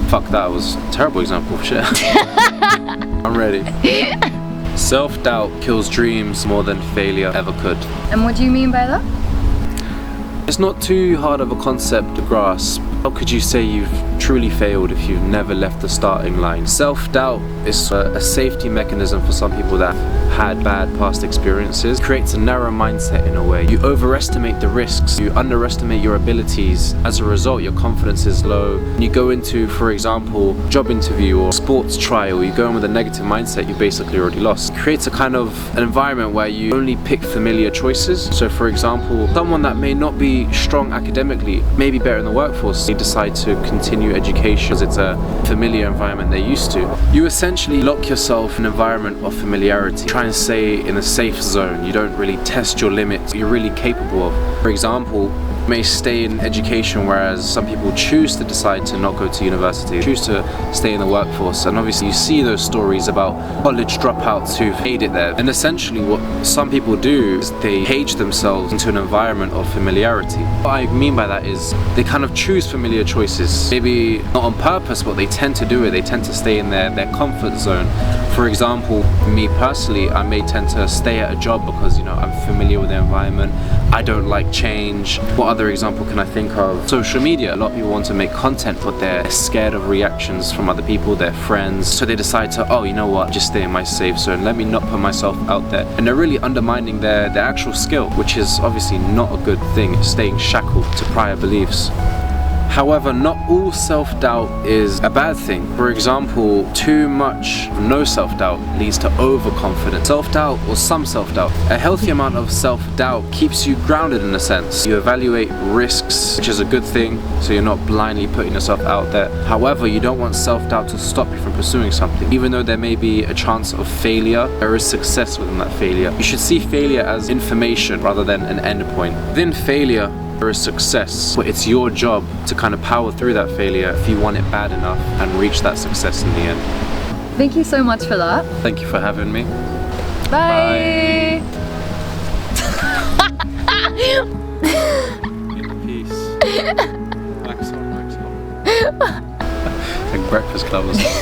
Fuck, that was a terrible example of shit. I'm ready. Self-doubt kills dreams more than failure ever could. And what do you mean by that? It's not too hard of a concept to grasp. How could you say you've truly failed if you've never left the starting line? Self-doubt is a safety mechanism for some people that had bad past experiences. It creates a narrow mindset in a way. You overestimate the risks, you underestimate your abilities. As a result, your confidence is low. You go into, for example, job interview or sports trial, you go in with a negative mindset, you basically already lost. It creates a kind of an environment where you only pick familiar choices. So for example, someone that may not be strong academically, may be better in the workforce, they decide to continue education because it's a familiar environment they're used to. You essentially lock yourself in an environment of familiarity. Try and stay in a safe zone. You don't really test your limits you're really capable of. For example, you may stay in education, whereas some people choose to decide to not go to university, choose to stay in the workforce. And obviously you see those stories about college dropouts who've made it there. And essentially what some people do is they cage themselves into an environment of familiarity. What I mean by that is they kind of choose familiar choices. Maybe not on purpose, but they tend to do it. They tend to stay in their comfort zone. For example, me personally, I may tend to stay at a job because, I'm familiar with the environment. I don't like change. What other example can I think of? Social media. A lot of people want to make content, but they're scared of reactions from other people, their friends. So they decide to, just stay in my safe zone. Let me not put myself out there. And they're really undermining their actual skill, which is obviously not a good thing, staying shackled to prior beliefs. However, not all self-doubt is a bad thing. For example, too much no self-doubt leads to overconfidence. Self-doubt or some self-doubt. A healthy amount of self-doubt keeps you grounded in a sense. You evaluate risks, which is a good thing, so you're not blindly putting yourself out there. However, you don't want self-doubt to stop you from pursuing something. Even though there may be a chance of failure, there is success within that failure. You should see failure as information rather than an end point. Within failure, there is success, but it's your job to kind of power through that failure if you want it bad enough and reach that success in the end. Thank you so much for that. Thank you for having me. Bye. Peace. Wax on, wax on. Like Breakfast Club or something.